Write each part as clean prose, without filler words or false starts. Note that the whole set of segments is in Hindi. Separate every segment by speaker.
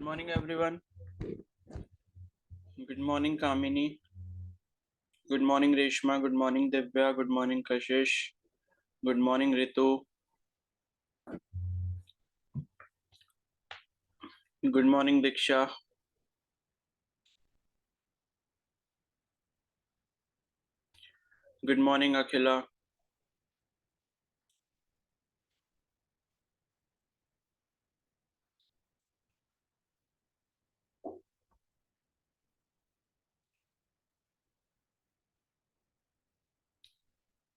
Speaker 1: Good morning, everyone. Good morning, Kamini. Good morning, Reshma. Good morning, Divya. Good morning, Kashish. Good morning, Ritu. Good morning, Diksha. Good morning, Akhila.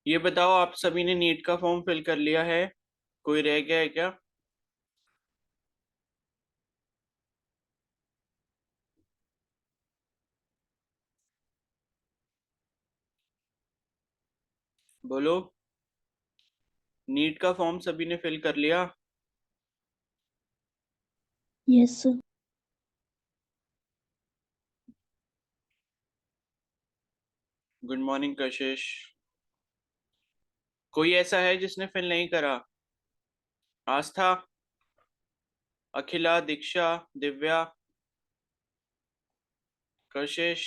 Speaker 1: ये बताओ, आप सभी ने नीट का फॉर्म फिल कर लिया है? कोई रह गया है क्या? बोलो। नीट का फॉर्म सभी ने फिल कर लिया?
Speaker 2: Yes sir.
Speaker 1: गुड मॉर्निंग, कशिश। कोई ऐसा है जिसने फिल नहीं करा? आस्था, अखिला, दीक्षा, दिव्या, कशिश,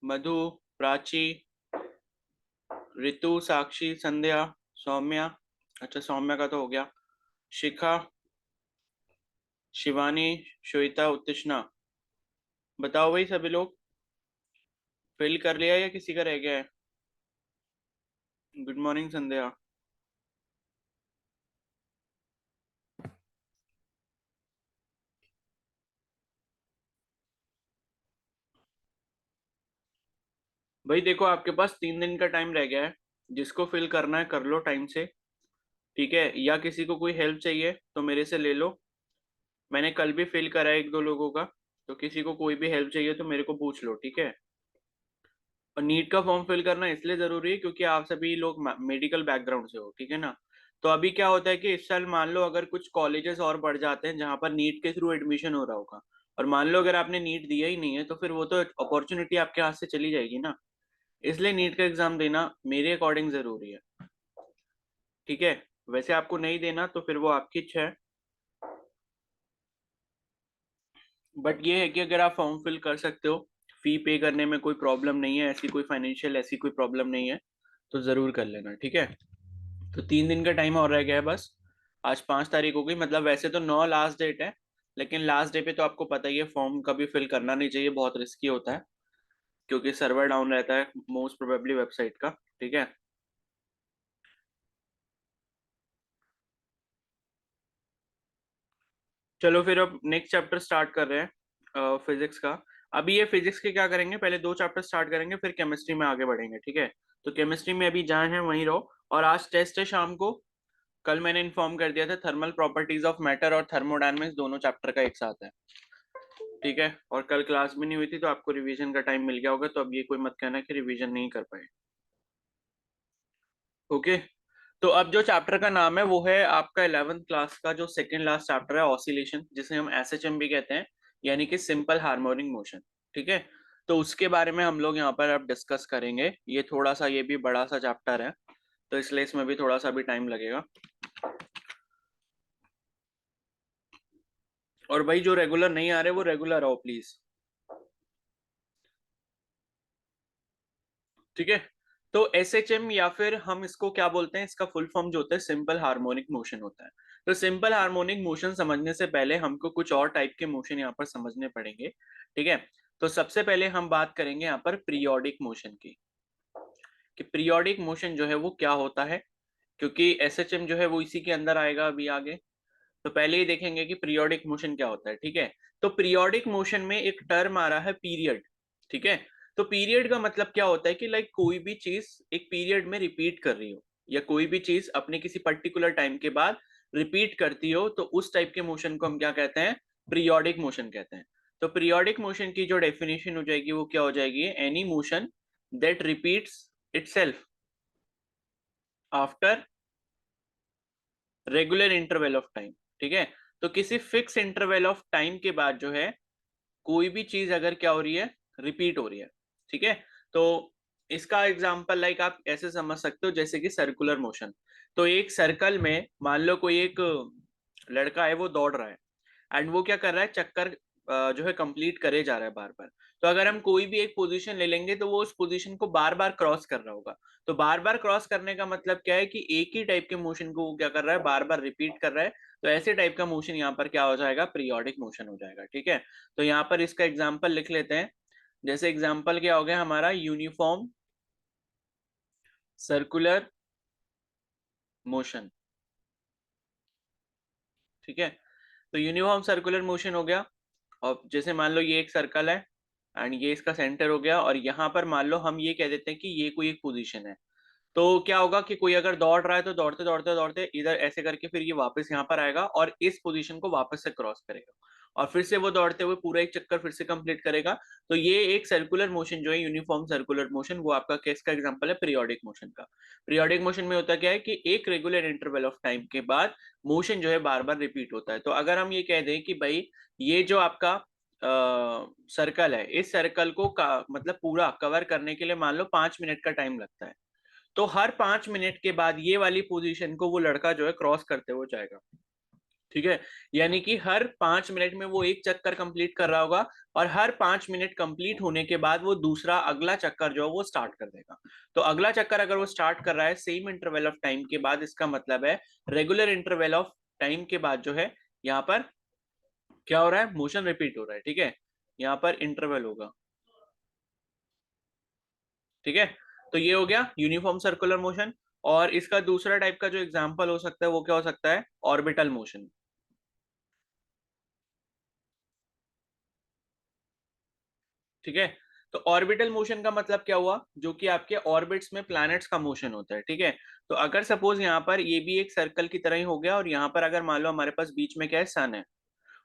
Speaker 1: मधु, प्राची, ऋतु, साक्षी, संध्या, सौम्या। अच्छा, सौम्या का तो हो गया। शिखा, शिवानी, श्वेता, उत्तिष्णा। बताओ भाई, सभी लोग फिल कर लिया या किसी का रह गया है? गुड मॉर्निंग, संध्या। भाई देखो, आपके पास 3 दिन का टाइम रह गया है। जिसको फिल करना है कर लो टाइम से। ठीक है, या किसी को कोई हेल्प चाहिए तो मेरे से ले लो। मैंने कल भी फिल करा है एक दो लोगों का। तो किसी को कोई भी हेल्प चाहिए तो मेरे को पूछ लो, ठीक है? और नीट का फॉर्म फिल करना इसलिए जरूरी है क्योंकि आप सभी लोग मेडिकल बैकग्राउंड से हो, ठीक है ना? तो अभी क्या होता है कि इस साल मान लो अगर कुछ कॉलेजेस और बढ़ जाते हैं जहां पर नीट के थ्रू एडमिशन हो रहा होगा, और मान लो अगर आपने नीट दिया ही नहीं है तो फिर वो तो अपॉर्चुनिटी आपके हाथ से चली जाएगी ना। इसलिए नीट का एग्जाम देना मेरे अकॉर्डिंग जरूरी है। ठीक है। वैसे आपको नहीं देना तो फिर वो आपकी इच्छा है। बट ये है कि अगर आप फॉर्म फिल कर सकते हो, फी पे करने में कोई प्रॉब्लम नहीं है, ऐसी कोई फाइनेंशियल ऐसी कोई प्रॉब्लम नहीं है, तो जरूर कर लेना, ठीक है? तो 3 दिन का टाइम और रह गया है बस। आज 5 तारीख हो गई, मतलब वैसे तो 9 लास्ट डेट है। लेकिन लास्ट डे पे तो आपको पता ही है फॉर्म कभी फिल करना नहीं चाहिए, बहुत रिस्की होता है। क्योंकि सर्वर डाउन रहता है मोस्ट प्रोबेबली वेबसाइट का। ठीक है। चलो फिर अब नेक्स्ट चैप्टर स्टार्ट कर रहे हैं, फिजिक्स का। अभी ये फिजिक्स के क्या करेंगे, पहले 2 चैप्टर स्टार्ट करेंगे फिर केमिस्ट्री में आगे बढ़ेंगे, ठीक है? तो केमिस्ट्री में अभी जहाँ है वहीं रहो। और आज टेस्ट है शाम को। कल मैंने इन्फॉर्म कर दिया था, थर्मल प्रॉपर्टीज ऑफ मैटर और थर्मोडायनेमिक्स दोनों चैप्टर का एक साथ है। ठीक है। और कल क्लास भी नहीं हुई थी तो आपको रिवीजन का टाइम मिल गया होगा, तो अब ये कोई मत कहना कि रिवीजन नहीं कर पाए। ओके। तो अब जो चैप्टर का नाम है वो है आपका 11th क्लास का जो सेकंड लास्ट चैप्टर है, ऑसिलेशन, जिसे हम एसएचएम भी कहते हैं, यानी कि सिंपल हार्मोनिक मोशन। ठीक है। तो उसके बारे में हम लोग यहाँ पर अब डिस्कस करेंगे। ये थोड़ा सा, ये भी बड़ा सा चैप्टर है, तो इसलिए इसमें भी थोड़ा सा भी टाइम लगेगा। और भाई जो रेगुलर नहीं आ रहे वो रेगुलर आओ प्लीज। ठीक है। तो एसएचएम, या फिर हम इसको क्या बोलते हैं, इसका फुल फॉर्म जो होता है सिंपल हार्मोनिक मोशन होता है। तो सिंपल हार्मोनिक मोशन समझने से पहले हमको कुछ और टाइप के मोशन यहाँ पर समझने पड़ेंगे। ठीक है। तो सबसे पहले हम बात करेंगे यहाँ पर पीरियोडिक मोशन की, कि पीरियोडिक मोशन जो है वो क्या होता है। क्योंकि एसएचएम जो है वो इसी के अंदर आएगा अभी आगे। तो पहले ही देखेंगे कि पीरियोडिक मोशन क्या होता है, ठीक है? तो पीरियोडिक मोशन में एक टर्म आ रहा है पीरियड। ठीक है। तो पीरियड का मतलब क्या होता है कि लाइक कोई भी चीज एक पीरियड में रिपीट कर रही हो, या कोई भी चीज अपने किसी पर्टिकुलर टाइम के बाद रिपीट करती हो, तो उस टाइप के मोशन को हम क्या कहते हैं? पीरियोडिक मोशन कहते हैं। तो पीरियोडिक मोशन की जो डेफिनेशन हो जाएगी वो क्या हो जाएगी? Any motion that repeats itself after regular interval of time. ठीक है। तो किसी फिक्स इंटरवल ऑफ टाइम के बाद जो है कोई भी चीज अगर क्या हो रही है, रिपीट हो रही है। ठीक है। तो इसका एग्जांपल लाइक आप ऐसे समझ सकते हो जैसे कि सर्कुलर मोशन। तो एक सर्कल में मान लो कोई एक लड़का है वो दौड़ रहा है। एंड वो क्या कर रहा है, चक्कर जो है कंप्लीट करे जा रहा है बार बार। तो अगर हम कोई भी एक पोजीशन ले लेंगे तो वो उस पोजीशन को बार बार क्रॉस कर रहा होगा। तो बार बार क्रॉस करने का मतलब क्या है कि एक ही टाइप के मोशन को वो क्या कर रहा है, बार बार रिपीट कर रहा है। तो ऐसे टाइप का मोशन यहाँ पर क्या हो जाएगा, पीरियोडिक मोशन हो जाएगा। ठीक है, तो यहाँ पर इसका एग्जाम्पल लिख लेते हैं। जैसे एग्जाम्पल क्या हो गया हमारा, यूनिफॉर्म सर्कुलर मोशन। ठीक है, तो यूनिफॉर्म सर्कुलर मोशन हो गया। और जैसे मान लो ये एक सर्कल है एंड ये इसका सेंटर हो गया, और यहाँ पर मान लो हम ये कह देते हैं कि ये कोई एक पोजीशन है। तो क्या होगा कि कोई अगर दौड़ रहा है तो दौड़ते दौड़ते दौड़ते इधर ऐसे करके फिर ये वापस यहाँ पर आएगा और इस पोजीशन को वापस से क्रॉस करेगा, और फिर से वो दौड़ते हुए पूरा एक चक्कर फिर से कंप्लीट करेगा। तो ये एक सर्कुलर मोशन जो है, यूनिफॉर्म सर्कुलर मोशन, वो आपका किसका एग्जांपल है, पीरियोडिक मोशन का। पीरियोडिक मोशन में होता क्या है कि एक रेगुलर इंटरवल ऑफ टाइम के बाद मोशन जो है बार बार रिपीट होता है। तो अगर हम ये कह दें कि भाई ये जो आपका सर्कल है, इस सर्कल को मतलब पूरा कवर करने के लिए मान लो 5 मिनट का टाइम लगता है। तो हर 5 मिनट के बाद ये वाली पोजीशन को वो लड़का जो है क्रॉस करते हुए जाएगा। ठीक है, यानी कि हर 5 मिनट में वो एक चक्कर कंप्लीट कर रहा होगा, और हर 5 मिनट कंप्लीट होने के बाद वो दूसरा अगला चक्कर जो है वो स्टार्ट कर देगा। तो अगला चक्कर अगर वो स्टार्ट कर रहा है सेम इंटरवल ऑफ टाइम के बाद, इसका मतलब है रेगुलर इंटरवल ऑफ टाइम के बाद जो है यहाँ पर क्या हो रहा है, मोशन रिपीट हो रहा है। ठीक है, यहाँ पर इंटरवल होगा। ठीक है, तो ये हो गया यूनिफॉर्म सर्कुलर मोशन। और इसका दूसरा टाइप का जो एग्जांपल हो सकता है वो क्या हो सकता है, ऑर्बिटल मोशन। ठीक है, तो ऑर्बिटल मोशन का मतलब क्या हुआ, जो कि आपके ऑर्बिट्स में प्लैनेट्स का मोशन होता है। ठीक है, तो अगर सपोज यहाँ पर ये भी एक सर्कल की तरह ही हो गया, और यहाँ पर अगर मान लो हमारे पास बीच में क्या है, सन है,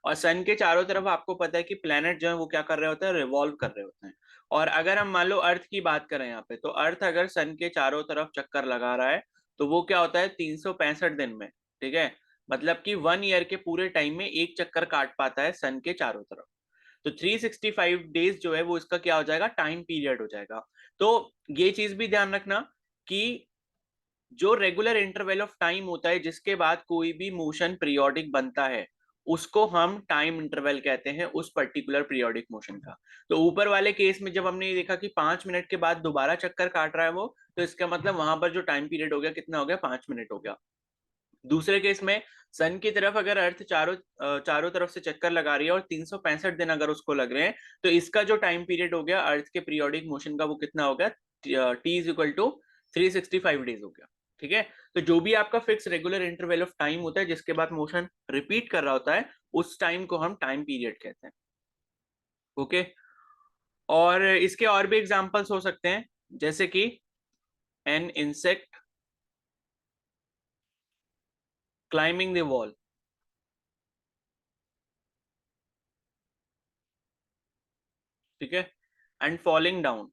Speaker 1: और सन के चारों तरफ आपको पता है कि प्लैनेट जो है वो क्या कर रहे होते हैं, रिवॉल्व कर रहे होते हैं। और अगर हम मान लो अर्थ की बात करें यहाँ पे, तो अर्थ अगर सन के चारों तरफ चक्कर लगा रहा है तो वो क्या होता है, 365 दिन में। ठीक है, मतलब कि 1 ईयर के पूरे टाइम में एक चक्कर काट पाता है सन के चारों तरफ। तो 365 डेज जो है वो इसका क्या हो जाएगा, टाइम पीरियड हो जाएगा। तो ये चीज भी ध्यान रखना कि जो रेगुलर इंटरवल ऑफ टाइम होता है जिसके बाद कोई भी मोशन पीरियोडिक बनता है, उसको हम टाइम इंटरवल कहते हैं, उस पर्टिकुलर पीरियोडिक मोशन का। तो ऊपर वाले केस में जब हमने ये देखा कि 5 मिनट के बाद दोबारा चक्कर काट रहा है वो, तो इसका मतलब वहां पर जो टाइम पीरियड हो गया कितना हो गया, 5 मिनट हो गया। दूसरे केस में सन की तरफ अगर अर्थ चारों तरफ से चक्कर लगा रही है और 365 दिन अगर उसको लग रहे हैं, तो इसका जो टाइम पीरियड हो गया अर्थ के पीरियोडिक मोशन का वो कितना हो गया, T = 365 डेज हो गया। ठीक है, तो जो भी आपका fix regular interval of time होता है जिसके बाद मोशन रिपीट कर रहा होता है, उस टाइम को हम टाइम पीरियड कहते हैं। ओके, और इसके और भी एग्जांपल्स हो सकते हैं, जैसे कि an insect climbing the wall. ठीक है, एंड फॉलिंग डाउन।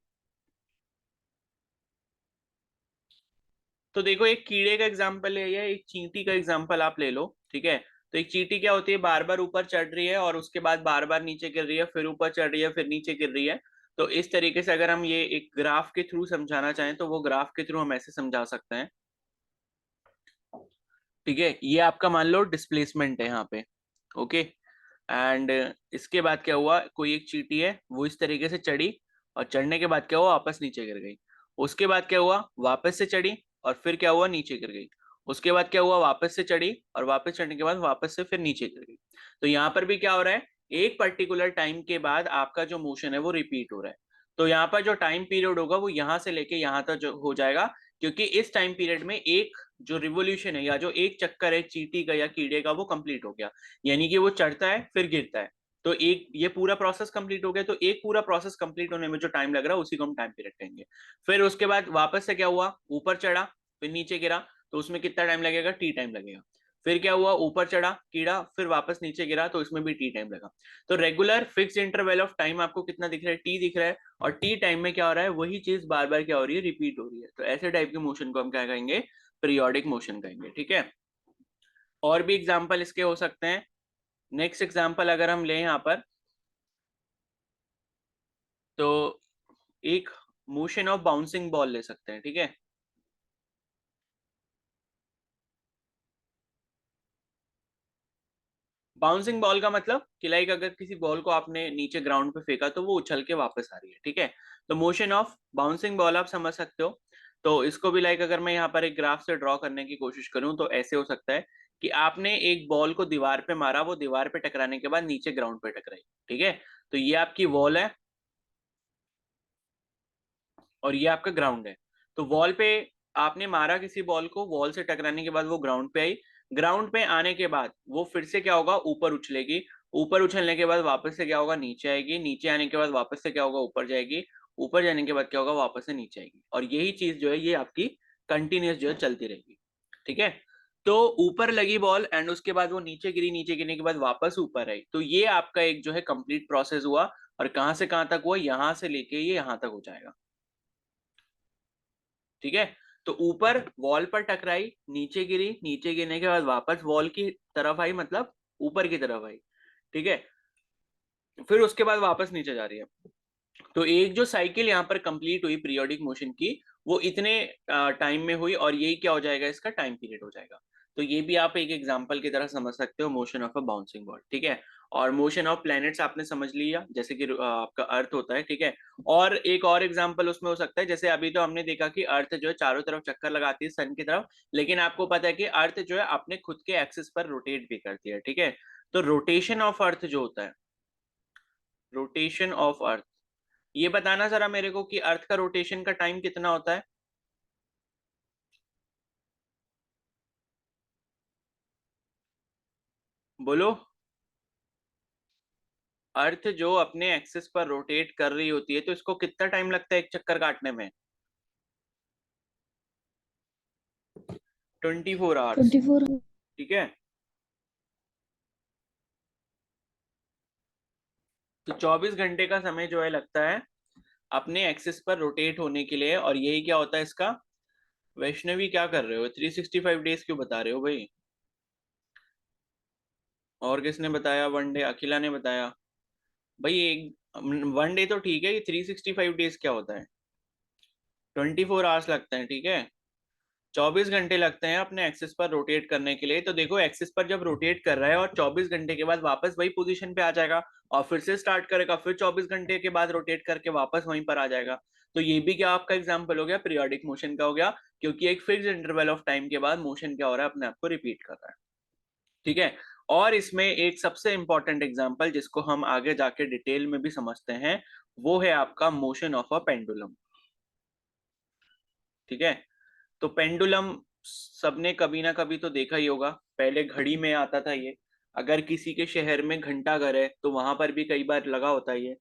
Speaker 1: तो देखो एक कीड़े का एग्जाम्पल है या एक चींटी का एग्जाम्पल आप ले लो। ठीक है, तो एक चींटी क्या होती है, बार बार ऊपर चढ़ रही है और उसके बाद बार बार नीचे गिर रही है, फिर ऊपर चढ़ रही है, फिर नीचे गिर रही है। तो इस तरीके से अगर हम ये एक ग्राफ के थ्रू समझाना चाहें तो वो ग्राफ के थ्रू हम ऐसे समझा सकते हैं। ठीक है, ये आपका मान लो डिस्प्लेसमेंट है यहाँ पे। ओके, एंड इसके बाद क्या हुआ, कोई एक चींटी है वो इस तरीके से चढ़ी, और चढ़ने के बाद क्या हुआ, वापस नीचे गिर गई। उसके बाद क्या हुआ, वापस से चढ़ी, और फिर क्या हुआ, नीचे गिर गई। उसके बाद क्या हुआ, वापस से चढ़ी, और वापस चढ़ने के बाद वापस से फिर नीचे गिर गई। तो यहाँ पर भी क्या हो रहा है, एक पर्टिकुलर टाइम के बाद आपका जो मोशन है वो रिपीट हो रहा है। तो यहाँ पर जो टाइम पीरियड होगा वो यहाँ से लेके यहाँ तक जो हो जाएगा, क्योंकि इस टाइम पीरियड में एक जो रिवोल्यूशन है या जो एक चक्कर है चींटी का या कीड़े का वो कंप्लीट हो गया। यानी कि वो चढ़ता है फिर गिरता है, तो एक ये पूरा प्रोसेस कंप्लीट हो गया। तो एक पूरा प्रोसेस कंप्लीट होने में जो टाइम लग रहा है उसी को हम टाइम पीरियड कहेंगे। फिर उसके बाद वापस से क्या हुआ, ऊपर चढ़ा फिर नीचे गिरा, तो उसमें कितना टाइम लगेगा, टी टाइम लगेगा। फिर क्या हुआ, ऊपर चढ़ा कीड़ा, फिर वापस नीचे गिरा, तो इसमें भी टी टाइम लगा। तो regular fix interval of time आपको कितना दिख रहा है, टी दिख रहा है, और टी टाइम में क्या हो रहा है, वही चीज बार बार क्या हो रही है, रिपीट हो रही है। तो ऐसे टाइप के मोशन को हम क्या कहेंगे, पीरियोडिक मोशन कहेंगे। ठीक है, और भी एग्जाम्पल इसके हो सकते हैं। नेक्स्ट एग्जाम्पल अगर हम लें यहाँ पर, तो एक मोशन ऑफ बाउंसिंग बॉल ले सकते हैं। ठीक है, बाउंसिंग बॉल का मतलब कि लाइक अगर किसी बॉल को आपने नीचे ग्राउंड पे फेंका तो वो उछल के वापस आ रही है, ठीक है। तो मोशन ऑफ बाउंसिंग बॉल आप समझ सकते हो। तो इसको भी लाइक अगर मैं यहाँ पर एक ग्राफ से ड्रॉ करने की कोशिश करूँ तो ऐसे हो सकता है कि आपने एक बॉल को दीवार पे मारा, वो दीवार पे टकराने के बाद नीचे ग्राउंड पे टकराई, ठीक है। तो ये आपकी वॉल है और ये आपका ग्राउंड है। तो वॉल पे आपने मारा किसी बॉल को, वॉल से टकराने के बाद वो ग्राउंड पे आई। ग्राउंड पे आने के बाद वो फिर से क्या होगा, ऊपर उछलेगी। ऊपर उछलने के बाद वापस से क्या होगा, नीचे आएगी। नीचे आने के बाद वापस से क्या होगा, ऊपर जाएगी। ऊपर जाने के बाद क्या होगा, वापस से नीचे आएगी। और यही चीज जो है ये आपकी कंटिन्यूस जो है चलती रहेगी, ठीक है। तो ऊपर लगी बॉल एंड उसके बाद वो नीचे गिरी, नीचे गिरने के बाद वापस ऊपर आई। तो ये आपका एक जो है कंप्लीट प्रोसेस हुआ। और कहां से कहां तक हुआ, यहां से लेके ये यहां तक हो जाएगा, ठीक है। तो ऊपर वॉल पर टकराई, नीचे गिरी, नीचे गिरने के बाद वापस वॉल की तरफ आई, मतलब ऊपर की तरफ आई, ठीक है। फिर उसके बाद वापस नीचे जा रही है। तो एक जो साइकिल यहाँ पर कंप्लीट हुई पीरियोडिक मोशन की, वो इतने टाइम में हुई और यही क्या हो जाएगा, इसका टाइम पीरियड हो जाएगा। तो ये भी आप एक एग्जांपल की तरह समझ सकते हो, motion of a bouncing ball, ठीक है। और मोशन ऑफ प्लैनेट्स आपने समझ लिया, जैसे कि आपका अर्थ होता है, ठीक है। और एक और एग्जांपल उसमें हो सकता है, जैसे अभी तो हमने देखा कि अर्थ जो है चारों तरफ चक्कर लगाती है सन की तरफ, लेकिन आपको पता है कि अर्थ जो है अपने खुद के एक्सिस पर रोटेट भी करती है, ठीक है। तो रोटेशन ऑफ अर्थ जो होता है, रोटेशन ऑफ अर्थ, ये बताना जरा मेरे को कि अर्थ का रोटेशन का टाइम कितना होता है। बोलो। अर्थ जो अपने एक्सिस पर रोटेट कर रही होती है तो इसको कितना टाइम लगता है एक चक्कर काटने में। 24 आवर्स,
Speaker 2: 24।
Speaker 1: ठीक है। तो 24 घंटे का समय जो है लगता है अपने एक्सिस पर रोटेट होने के लिए। और यही क्या होता है इसका। वैष्णवी क्या कर रहे हो, 365 डेज क्यों बता रहे हो भाई। और किसने बताया, वन डे अखिला ने बताया। भाई एक वन डे तो ठीक है, ये 365 डेज क्या होता है। 24 आवर्स लगते हैं, ठीक है। 24 घंटे लगते हैं अपने एक्सिस पर रोटेट करने के लिए। तो देखो एक्सिस पर जब रोटेट कर रहा है और 24 घंटे के बाद वापस वही पोजीशन पे आ जाएगा और फिर से स्टार्ट करेगा, फिर 24 घंटे के बाद रोटेट करके वापस वहीं पर आ जाएगा। तो ये भी क्या आपका एग्जाम्पल हो गया, पीरियोडिक मोशन का हो गया। क्योंकि एक फिक्स इंटरवल ऑफ टाइम के बाद मोशन क्या हो रहा है, अपने आप को रिपीट कर रहा है, ठीक है। और इसमें एक सबसे इंपॉर्टेंट एग्जाम्पल जिसको हम आगे जाके डिटेल में भी समझते हैं, वो है आपका मोशन ऑफ अ पेंडुलम, ठीक है। तो पेंडुलम सबने कभी ना कभी तो देखा ही होगा, पहले घड़ी में आता था ये। अगर किसी के शहर में घंटा घर है तो वहां पर भी कई बार लगा होता है ये,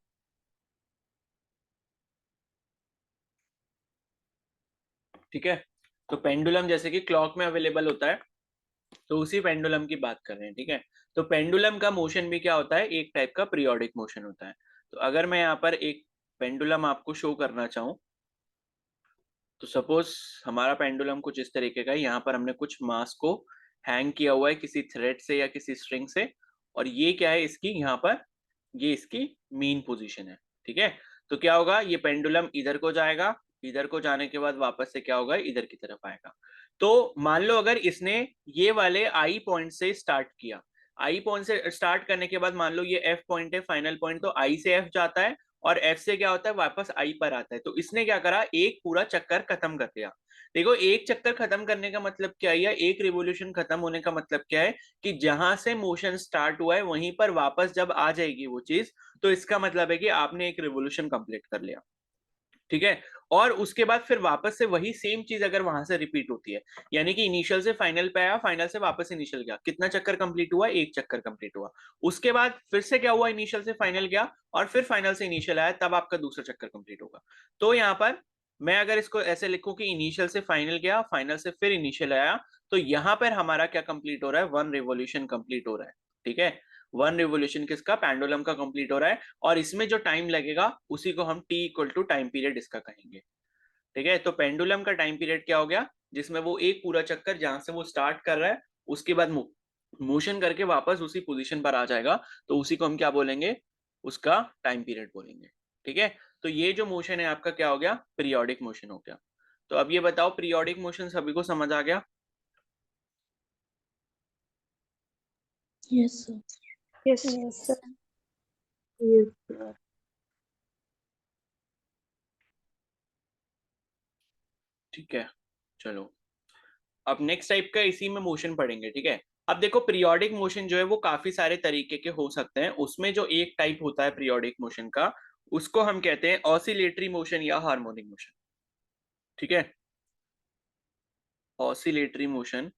Speaker 1: ठीक है। तो पेंडुलम जैसे कि क्लॉक में अवेलेबल होता है, तो उसी पेंडुलम की बात कर रहे हैं, ठीक है। तो पेंडुलम का मोशन भी क्या होता है, एक टाइप का पीरियोडिक मोशन होता है। तो अगर मैं यहाँ पर एक पेंडुलम आपको शो करना चाहूँ, तो सपोज हमारा पेंडुलम कुछ इस तरीके का है। यहाँ पर हमने कुछ मास को हैंग किया हुआ है किसी थ्रेड से या किसी स्ट्रिंग से। और ये क्या है इसकी, यहाँ पर ये इसकी मीन पोजीशन है, ठीक है। तो क्या होगा, ये पेंडुलम इधर को जाएगा, इधर को जाने के बाद वापस से क्या होगा, इधर की तरफ आएगा। तो मान लो अगर इसने ये वाले आई पॉइंट से स्टार्ट किया, आई पॉइंट से स्टार्ट करने के बाद मान लो ये एफ पॉइंट है, फाइनल पॉइंट, तो आई से एफ जाता है और एफ से क्या होता है, वापस आई पर आता है। तो इसने क्या करा, एक पूरा चक्कर खत्म कर दिया। देखो एक चक्कर खत्म करने का मतलब क्या है, या एक रिवोल्यूशन खत्म होने का मतलब क्या है, कि जहां से मोशन स्टार्ट हुआ है वहीं पर वापस जब आ जाएगी वो चीज, तो इसका मतलब है कि आपने एक रिवोल्यूशन कंप्लीट कर लिया, ठीक है। और उसके बाद फिर वापस से वही सेम चीज अगर वहां से रिपीट होती है, यानी कि इनिशियल से फाइनल पे आया, फाइनल से वापस इनिशियल गया, कितना चक्कर कंप्लीट हुआ, एक चक्कर कंप्लीट हुआ। उसके बाद फिर से क्या हुआ, इनिशियल से फाइनल गया और फिर फाइनल से इनिशियल आया, तब आपका दूसरा चक्कर कंप्लीट होगा। तो यहाँ पर मैं अगर इसको ऐसे लिखूं कि इनिशियल से फाइनल गया, फाइनल से फिर इनिशियल आया, तो यहाँ पर हमारा क्या कंप्लीट हो रहा है, वन रिवोल्यूशन कंप्लीट हो रहा है, ठीक है। वन रिवोल्यूशन किसका, पेंडुलम का कंप्लीट हो रहा है। और इसमें जो टाइम लगेगा उसी को हम T equal to time period इसका कहेंगे, ठीक है। तो पेंडुलम का टाइम पीरियड क्या हो गया, जिसमें वो एक पूरा चक्कर जहां से वो स्टार्ट कर रहा है उसके बाद मोशन करके वापस उसी पोजीशन पर आ जाएगा, तो उसी को हम क्या बोलेंगे, उसका टाइम पीरियड बोलेंगे, ठीक है। तो ये जो मोशन है आपका क्या हो गया, पीरियोडिक मोशन हो गया। तो अब ये बताओ, पीरियोडिक मोशन सभी को समझ आ गया।
Speaker 2: Yes sir. Yes
Speaker 3: yes sir.
Speaker 2: Yes.
Speaker 1: ठीक है, चलो अब नेक्स्ट टाइप का इसी में मोशन पढ़ेंगे। ठीक है, अब देखो पीरियोडिक मोशन जो है वो काफी सारे तरीके के हो सकते हैं। उसमें जो एक टाइप होता है पीरियोडिक मोशन का, उसको हम कहते हैं ऑसिलेटरी मोशन या हार्मोनिक मोशन। ठीक है, ऑसिलेटरी मोशन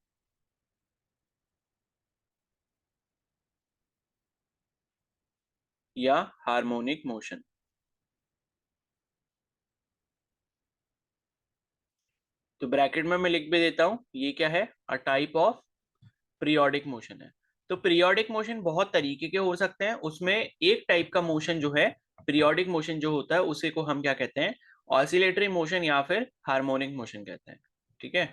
Speaker 1: या हार्मोनिक मोशन। तो ब्रैकेट में मैं लिख भी देता हूं, ये क्या है, a type of periodic motion है। तो पीरियोडिक मोशन बहुत तरीके के हो सकते हैं। उसमें एक टाइप का मोशन जो है पीरियोडिक मोशन जो होता है उसी को हम क्या कहते हैं, ऑसिलेटरी मोशन या फिर हार्मोनिक मोशन कहते हैं। ठीक है,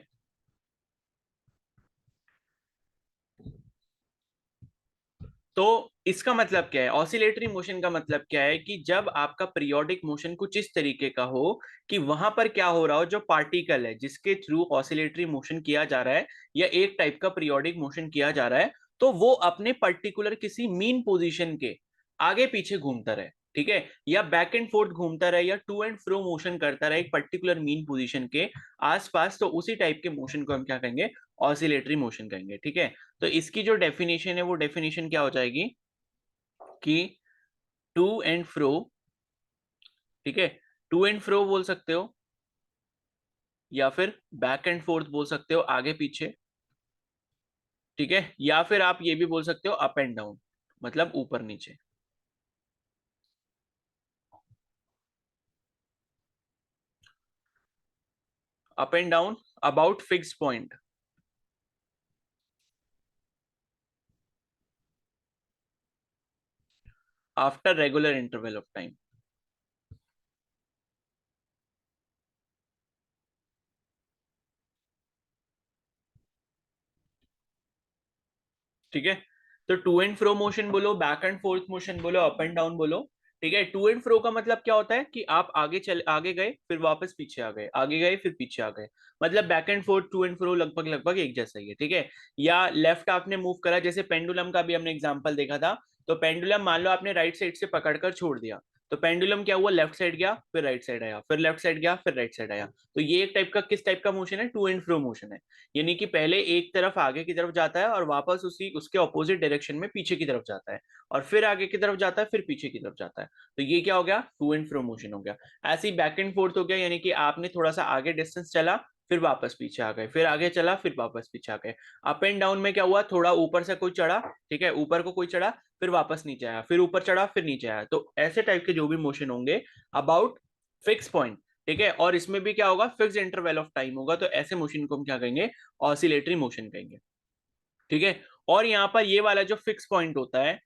Speaker 1: तो इसका मतलब क्या है, ऑसिलेटरी मोशन का मतलब क्या है कि जब आपका पीरियोडिक मोशन कुछ इस तरीके का हो कि वहां पर क्या हो रहा हो, जो पार्टिकल है जिसके थ्रू ऑसिलेटरी मोशन किया जा रहा है या एक टाइप का पीरियोडिक मोशन किया जा रहा है, तो वो अपने पर्टिकुलर किसी मीन पोजीशन के आगे पीछे घूमता रहे। ठीक है, या बैक एंड फोर्थ घूमता रहे या टू एंड फ्रो मोशन करता रहे एक पर्टिकुलर मीन पोजीशन के आसपास, तो उसी टाइप के मोशन को हम क्या कहेंगे, ऑसिलेटरी मोशन कहेंगे। ठीक है, तो इसकी जो डेफिनेशन है वो डेफिनेशन क्या हो जाएगी कि टू एंड फ्रो, ठीक है, टू एंड फ्रो बोल सकते हो या फिर बैक एंड फोर्थ बोल सकते हो, आगे पीछे। ठीक है, या फिर आप ये भी बोल सकते हो अप एंड डाउन, मतलब ऊपर नीचे। Up and down about fix point after regular interval of time. ठीक है, तो टू एंड फ्रो मोशन बोलो, बैक एंड फोर्थ मोशन बोलो, अप एंड डाउन बोलो। ठीक है, टू एंड फ्रो का मतलब क्या होता है कि आप आगे गए फिर वापस पीछे आ गए, आगे गए फिर पीछे आ गए, मतलब back and forth to and fro लगभग लगभग एक जैसा ही है। ठीक है, या लेफ्ट आपने मूव करा, जैसे पेंडुलम का भी हमने एग्जांपल देखा था। तो पेंडुलम मान लो आपने राइट साइड से पकड़कर छोड़ दिया, तो पेंडुलम क्या हुआ, लेफ्ट साइड गया फिर राइट साइड आया, फिर लेफ्ट साइड गया फिर राइट साइड आया। तो ये एक टाइप का किस टाइप का मोशन है, टू एंड फ्रो मोशन है। यानी कि पहले एक तरफ आगे की तरफ जाता है और वापस उसी उसके ऑपोजिट डायरेक्शन में पीछे की तरफ जाता है, और फिर आगे की तरफ जाता है फिर पीछे की तरफ जाता है। तो ये क्या हो गया, टू एंड फ्रो मोशन हो गया। ऐसे ही बैक एंड फोर्थ हो गया, यानी कि आपने थोड़ा सा आगे डिस्टेंस चला फिर वापस पीछे आ गए, फिर आगे चला फिर वापस पीछे आ गए। अप एंड डाउन में क्या हुआ, थोड़ा ऊपर से कोई चढ़ा, ठीक है, ऊपर को कोई चढ़ा फिर वापस नीचे आया, फिर ऊपर चढ़ा फिर नीचे आया। तो ऐसे टाइप के जो भी मोशन होंगे अबाउट फिक्स पॉइंट, ठीक है, और इसमें भी क्या होगा, फिक्स इंटरवल ऑफ टाइम होगा, तो ऐसे मोशन को हम क्या कहेंगे, ऑसिलेटरी मोशन कहेंगे। ठीक है, और यहाँ पर ये वाला जो फिक्स पॉइंट होता है,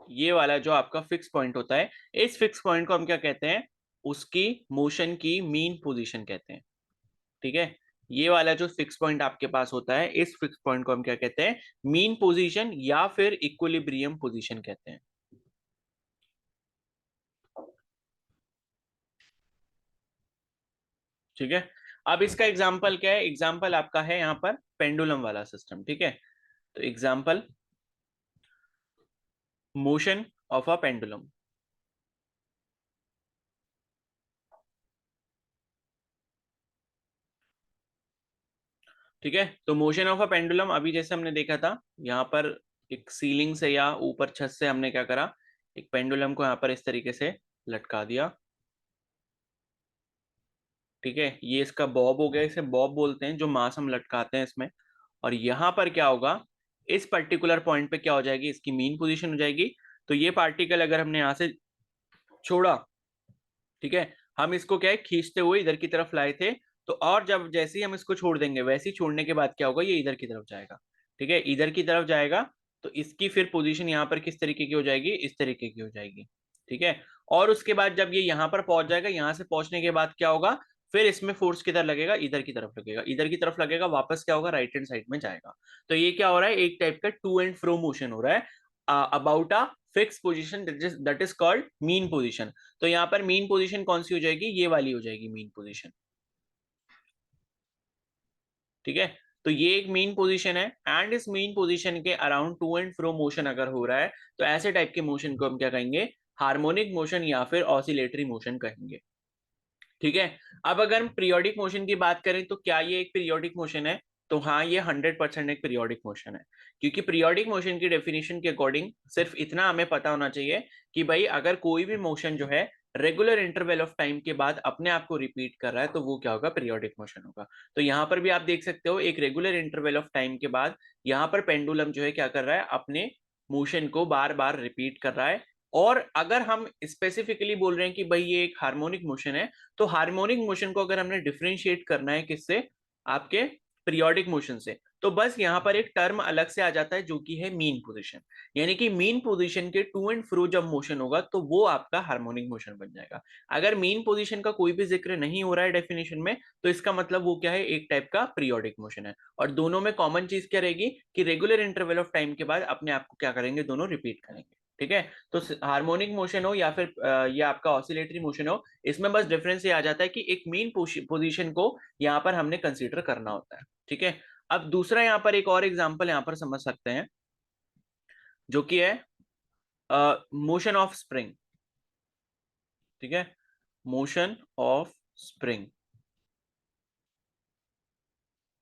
Speaker 1: ये वाला जो आपका फिक्स पॉइंट होता है, इस फिक्स पॉइंट को हम क्या कहते हैं, उसकी मोशन की मीन पोजीशन कहते हैं। ठीक है, ये वाला जो फिक्स पॉइंट आपके पास होता है, इस फिक्स पॉइंट को हम क्या कहते हैं, मीन पोजीशन या फिर इक्विलिब्रियम पोजीशन कहते हैं। ठीक है, अब इसका एग्जाम्पल क्या है, एग्जाम्पल आपका है यहाँ पर पेंडुलम वाला सिस्टम। ठीक है, तो example, motion of a pendulum. ठीक है, तो मोशन ऑफ अ पेंडुलम अभी जैसे हमने देखा था, यहाँ पर एक सीलिंग से या ऊपर छत से हमने क्या करा, एक पेंडुलम को यहाँ पर इस तरीके से लटका दिया। ठीक है, ये इसका बॉब हो गया, इसे बॉब बोलते हैं जो मास हम लटकाते हैं इसमें। और यहाँ पर क्या होगा, इस पर्टिकुलर पॉइंट पे क्या हो जाएगी, इसकी मीन पोजीशन हो जाएगी। तो ये पार्टिकल अगर हमने यहाँ से छोड़ा, ठीक है, हम इसको क्या है खींचते हुए इधर की तरफ लाए थे, तो और जब जैसे ही हम इसको छोड़ देंगे, वैसे ही छोड़ने के बाद क्या होगा, ये इधर की तरफ जाएगा। ठीक है, इधर की तरफ जाएगा, तो इसकी फिर पोजीशन यहाँ पर किस तरीके की हो जाएगी, इस तरीके की हो जाएगी। ठीक है, और उसके बाद जब ये यहाँ पर पहुंच जाएगा, यहाँ से पहुंचने के बाद क्या होगा, फिर इसमें फोर्स किधर लगेगा, इधर की तरफ लगेगा, इधर की तरफ लगेगा, वापस क्या होगा, राइट हैंड साइड में जाएगा। तो ये क्या हो रहा है, एक टाइप का टू एंड फ्रो मोशन हो रहा है about a fix position, that is called mean position. तो यहाँ पर मीन पोजीशन कौन सी हो जाएगी, ये वाली हो जाएगी मीन पोजीशन। ठीक है, तो ये एक मीन पोजीशन है, एंड इस मीन पोजीशन के around two and fro motion अगर हो रहा है तो ऐसे टाइप के मोशन को हम क्या कहेंगे, हार्मोनिक मोशन या फिर ऑसिलेटरी मोशन कहेंगे। ठीक है। अब अगर हम पीरियोडिक मोशन की बात करें तो क्या ये एक पीरियोडिक मोशन है? तो हाँ, ये 100% एक पीरियोडिक मोशन है, क्योंकि पीरियोडिक मोशन की डेफिनेशन के अकॉर्डिंग सिर्फ इतना हमें पता होना चाहिए कि भाई अगर कोई भी मोशन जो है रेगुलर इंटरवल ऑफ टाइम के बाद अपने आप को रिपीट कर रहा है तो वो क्या होगा, पीरियोडिक मोशन होगा। तो यहाँ पर भी आप देख सकते हो एक रेगुलर इंटरवल ऑफ टाइम के बाद यहाँ पर पेंडुलम जो है क्या कर रहा है, अपने मोशन को बार बार रिपीट कर रहा है। और अगर हम स्पेसिफिकली बोल रहे हैं कि भाई ये एक हार्मोनिक मोशन है, तो हार्मोनिक मोशन को अगर हमने डिफरेंशिएट करना है किससे, आपके पीरियोडिक मोशन से, तो बस यहाँ पर एक टर्म अलग से आ जाता है जो कि है मीन पोजीशन। यानी कि मीन पोजीशन के टू एंड फ्रो जब मोशन होगा तो वो आपका हार्मोनिक मोशन बन जाएगा। अगर मीन पोजीशन का कोई भी जिक्र नहीं हो रहा है डेफिनेशन में, तो इसका मतलब वो क्या है, एक टाइप का पीरियोडिक मोशन है। और दोनों में कॉमन चीज क्या रहेगी कि रेगुलर इंटरवल ऑफ टाइम के बाद अपने आप को क्या करेंगे, दोनों रिपीट करेंगे। ठीक है। तो हार्मोनिक मोशन हो या फिर ये आपका ऑसिलेटरी मोशन हो, इसमें बस डिफरेंस ये आ जाता है कि एक मीन पोजीशन को यहाँ पर हमने कंसीडर करना होता है। ठीक है। अब दूसरा यहाँ पर एक और एग्जांपल यहाँ पर समझ सकते हैं, जो कि है मोशन ऑफ स्प्रिंग। ठीक है, मोशन ऑफ स्प्रिंग।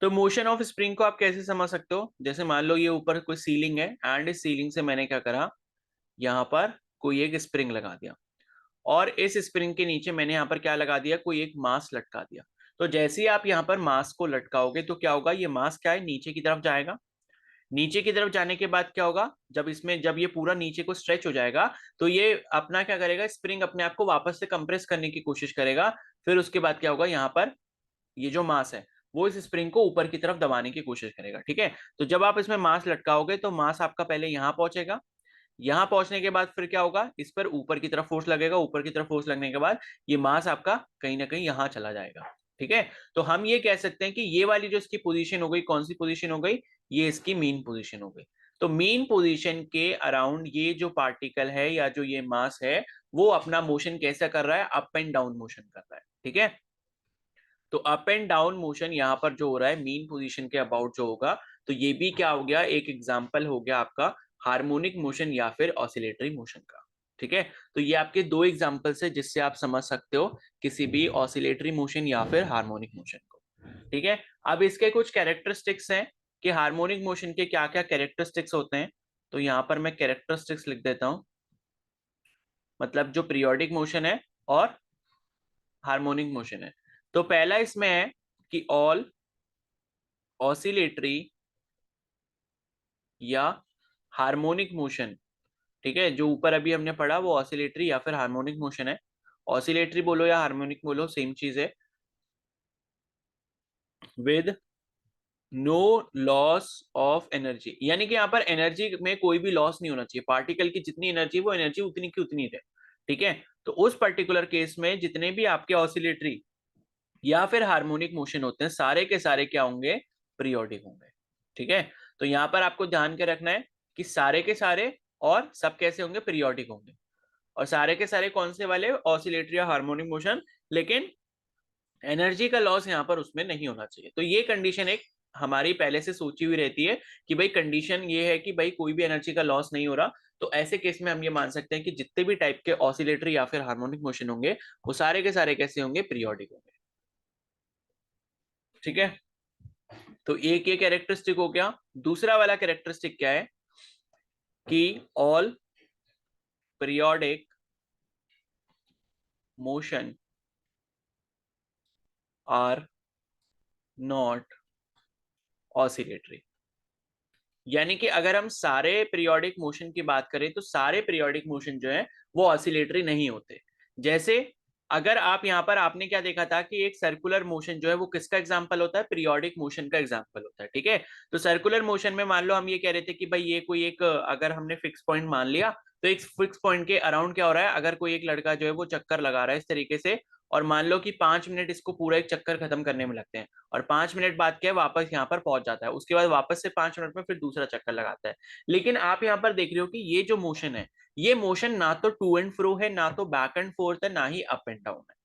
Speaker 1: तो मोशन ऑफ स्प्रिंग को आप कैसे समझ सकते हो, जैसे मान लो ये ऊपर कोई सीलिंग है, एंड इस सीलिंग से मैंने क्या करा, यहाँ पर कोई एक स्प्रिंग लगा दिया, और इस स्प्रिंग के नीचे मैंने यहाँ पर क्या लगा दिया, कोई एक मास लटका दिया। तो जैसे ही आप यहाँ पर मास को लटकाओगे तो क्या होगा, ये मास क्या है, नीचे की तरफ जाएगा। नीचे की तरफ जाने के बाद क्या होगा, जब ये पूरा नीचे को स्ट्रेच हो जाएगा तो ये अपना क्या करेगा, स्प्रिंग अपने आप को वापस से कंप्रेस करने की कोशिश करेगा। फिर उसके बाद क्या होगा, यहाँ पर ये जो मास है वो इस स्प्रिंग को ऊपर की तरफ दबाने की कोशिश करेगा। ठीक है। तो जब आप इसमें मास लटकाओगे तो मास आपका पहले यहाँ पहुंचेगा, यहां पहुंचने के बाद फिर क्या होगा, इस पर ऊपर की तरफ फोर्स लगेगा, ऊपर की तरफ फोर्स लगने के बाद ये मास आपका कहीं ना कहीं यहां चला जाएगा। ठीक है। तो हम ये कह सकते हैं कि ये वाली जो इसकी पोजीशन हो गई, कौन सी पोजीशन हो गई, ये इसकी मीन पोजीशन हो गई। तो मीन पोजीशन के अराउंड ये जो पार्टिकल है या जो ये मास है, वो अपना मोशन कैसा कर रहा है, अप एंड डाउन मोशन कर रहा है। ठीक है। तो अप एंड डाउन मोशन यहाँ पर जो हो रहा है मीन पोजीशन के अबाउट जो होगा, तो ये भी क्या हो गया, एक एग्जाम्पल हो गया आपका हार्मोनिक मोशन या फिर ऑसिलेटरी मोशन का। ठीक है। तो ये आपके दो एग्जाम्पल्स है जिससे आप समझ सकते हो किसी भी ऑसिलेटरी मोशन या फिर हार्मोनिक मोशन को। ठीक है। अब इसके कुछ कैरेक्टरिस्टिक्स हैं कि हार्मोनिक मोशन के क्या क्या कैरेक्टरिस्टिक्स होते हैं। तो यहाँ पर मैं कैरेक्टरिस्टिक्स लिख देता हूं, मतलब जो पीरियोडिक मोशन है और हार्मोनिक मोशन है। तो पहला इसमें है कि ऑल ऑसिलेटरी या हार्मोनिक मोशन। ठीक है, जो ऊपर अभी हमने पढ़ा वो ऑसिलेटरी या फिर हार्मोनिक मोशन है। ऑसिलेटरी बोलो या हार्मोनिक बोलो सेम चीज है। With no loss of energy, यानी कि यहाँ पर एनर्जी में कोई भी लॉस नहीं होना चाहिए, पार्टिकल की जितनी एनर्जी वो एनर्जी उतनी की उतनी रहे। ठीक है। तो उस पर्टिकुलर केस में जितने भी आपके ऑसिलेटरी या फिर हार्मोनिक मोशन होते हैं सारे के सारे क्या होंगे, पीरियोडिक होंगे। ठीक है। तो यहां पर आपको ध्यान के रखना है कि सारे के सारे और सब कैसे होंगे, पीरियोडिक होंगे। और सारे के सारे कौन से वाले, ऑसिलेटरी या हार्मोनिक मोशन, लेकिन एनर्जी का लॉस यहाँ पर उसमें नहीं होना चाहिए। तो ये कंडीशन एक हमारी पहले से सोची हुई रहती है कि भाई कंडीशन ये है कि भाई कोई भी एनर्जी का लॉस नहीं हो रहा। तो ऐसे केस में हम ये मान सकते हैं कि जितने भी टाइप के ऑसिलेटरी या फिर हार्मोनिक मोशन होंगे वो सारे के सारे कैसे होंगे, पीरियोडिक होंगे। ठीक है। तो एक ये कैरेक्टरिस्टिक हो गया। दूसरा वाला कैरेक्टरिस्टिक क्या है कि all periodic motion are not oscillatory. यानी कि अगर हम सारे पीरियोडिक मोशन की बात करें तो सारे पीरियोडिक मोशन जो है वो ऑसिलेटरी नहीं होते। जैसे अगर आप यहाँ पर आपने क्या देखा था कि एक सर्कुलर मोशन जो है वो किसका एग्जांपल होता है, पीरियोडिक मोशन का एग्जांपल होता है। ठीक है। तो सर्कुलर मोशन में मान लो हम ये कह रहे थे कि भाई ये कोई एक, अगर हमने फिक्स पॉइंट मान लिया तो एक फिक्स पॉइंट के अराउंड क्या हो रहा है, अगर कोई एक लड़का जो है वो चक्कर लगा रहा है इस तरीके से, और मान लो कि 5 मिनट इसको पूरा एक चक्कर खत्म करने में लगते हैं, और 5 मिनट बाद क्या है वापस यहाँ पर पहुंच जाता है, उसके बाद वापस से 5 मिनट में फिर दूसरा चक्कर लगाता है। लेकिन आप यहाँ पर देख रहे हो कि ये जो मोशन है, ये मोशन ना तो टू एंड फ्रो है, ना तो बैक एंड फोर्थ है, ना ही अप एंड डाउन है।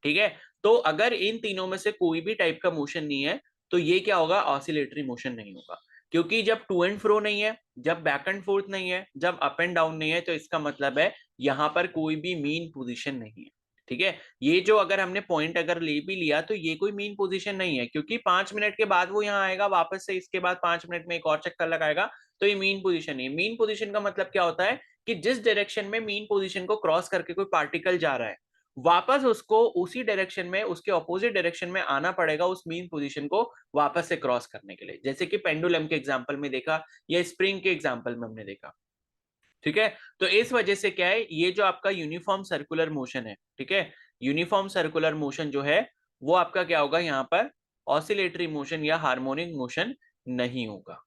Speaker 1: ठीक है। तो अगर इन तीनों में से कोई भी टाइप का मोशन नहीं है तो ये क्या होगा, ऑसिलेटरी मोशन नहीं होगा। क्योंकि जब टू एंड फ्रो नहीं है, जब बैक एंड फोर्थ नहीं है, जब अप एंड डाउन नहीं है, तो इसका मतलब है यहाँ पर कोई भी मीन पोजीशन नहीं है। ठीक है, ये जो अगर हमने पॉइंट अगर ले भी लिया तो ये कोई मीन पोजीशन नहीं है, क्योंकि 5 मिनट के बाद वो यहाँ आएगा वापस से, इसके बाद 5 मिनट में एक और चक्कर लगाएगा, तो ये मीन पोजीशन नहीं है। मीन पोजीशन का मतलब क्या होता है कि जिस डायरेक्शन में मीन पोजीशन को क्रॉस करके कोई पार्टिकल जा रहा है, वापस उसको उसी डायरेक्शन में, उसके ऑपोजिट डायरेक्शन में आना पड़ेगा उस मीन पोजीशन को वापस से क्रॉस करने के लिए, जैसे कि पेंडुलम के एग्जांपल में देखा या स्प्रिंग के एग्जांपल में हमने देखा। ठीक है, तो इस वजह से क्या है, ये जो आपका यूनिफॉर्म सर्कुलर मोशन है, ठीक है, यूनिफॉर्म सर्कुलर मोशन जो है वो आपका क्या होगा, यहाँ पर ऑसिलेटरी मोशन या हार्मोनिक मोशन नहीं होगा।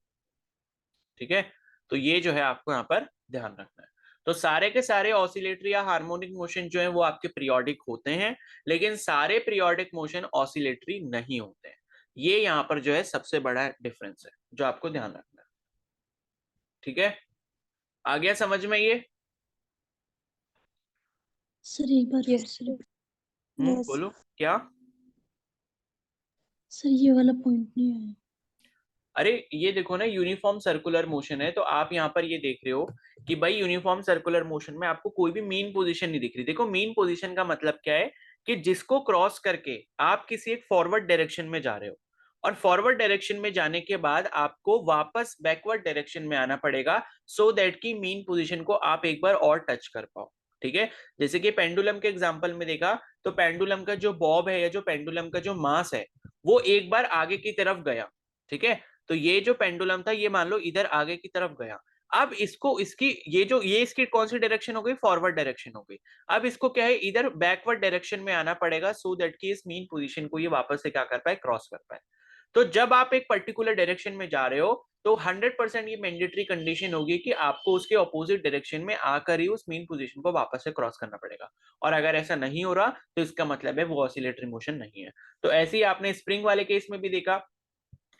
Speaker 1: ठीक है, तो ये जो है आपको यहाँ पर ध्यान रखना है। तो सारे के सारे ऑसिलेटरी या हार्मोनिक मोशन जो है वो आपके पीरियोडिक होते हैं, लेकिन सारे पीरियोडिक मोशन ऑसिलेटरी नहीं होते हैं। ये यहाँ पर जो है सबसे बड़ा डिफरेंस है जो आपको ध्यान रखना है। ठीक है, आ गया समझ में ये?
Speaker 2: सर एक बार फिर से।
Speaker 3: यस
Speaker 1: बोलो क्या।
Speaker 2: सर ये वाला पॉइंट नहीं आया।
Speaker 1: अरे ये देखो ना, यूनिफॉर्म सर्कुलर मोशन है, तो आप यहाँ पर ये देख रहे हो कि भाई यूनिफॉर्म सर्कुलर मोशन में आपको कोई भी मीन पोजीशन नहीं दिख रही। देखो मीन पोजीशन का मतलब क्या है कि जिसको क्रॉस करके आप किसी एक फॉरवर्ड डायरेक्शन में जा रहे हो, और फॉरवर्ड डायरेक्शन में जाने के बाद आपको वापस बैकवर्ड डायरेक्शन में आना पड़ेगा, सो दैट की मीन पोजीशन को आप एक बार और टच कर पाओ। ठीक है, जैसे कि पेंडुलम के एग्जांपल में देखा, तो पेंडुलम का जो बॉब है या जो पेंडुलम का जो मास है वो एक बार आगे की तरफ गया। ठीक है, तो ये जो पेंडुलम था ये मान लो इधर आगे की तरफ गया। अब इसको इसकी ये इसकी कौन सी डायरेक्शन हो गई, फॉरवर्ड डायरेक्शन हो गई। अब इसको क्या है, इधर बैकवर्ड डायरेक्शन में आना पड़ेगा, सो दैट कि इस मीन पोजीशन को ये वापस से क्या कर पाए, क्रॉस कर पाए। तो जब आप एक पर्टिकुलर डायरेक्शन में जा रहे हो तो 100% ये मैंडेटरी कंडीशन होगी कि आपको उसके ऑपोजिट डायरेक्शन में आकर ही उस मीन पोजीशन को वापस से क्रॉस करना पड़ेगा। और अगर ऐसा नहीं हो रहा तो इसका मतलब है वो ऑसिलेटरी मोशन नहीं है। तो ऐसे ही आपने स्प्रिंग वाले केस में भी देखा,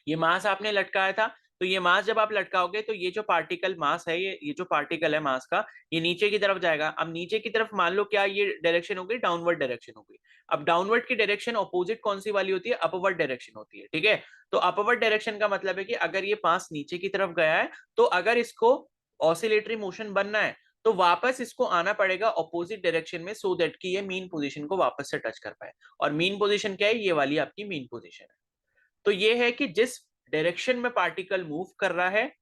Speaker 1: ये मास आपने लटकाया था, तो ये मास जब आप लटकाओगे तो ये जो पार्टिकल मास है, ये जो पार्टिकल है मास का, ये नीचे की तरफ जाएगा। अब नीचे की तरफ मान लो क्या ये डायरेक्शन हो गई, डाउनवर्ड डायरेक्शन हो गई। अब डाउनवर्ड की डायरेक्शन ऑपोजिट कौन सी वाली होती है, अपवर्ड डायरेक्शन होती है। ठीक है, तो अपवर्ड डायरेक्शन का मतलब है कि अगर ये मास नीचे की तरफ गया है, तो अगर इसको ऑसिलेटरी मोशन बनना है तो वापस इसको आना पड़ेगा ऑपोजिट डायरेक्शन में, सो दैट कि ये मीन पोजीशन को वापस से टच कर पाए। और मीन पोजीशन क्या है, ये वाली आपकी मीन पोजीशन है। तो ये है कि जिस डायरेक्शन में पार्टिकल मूव कर रहा है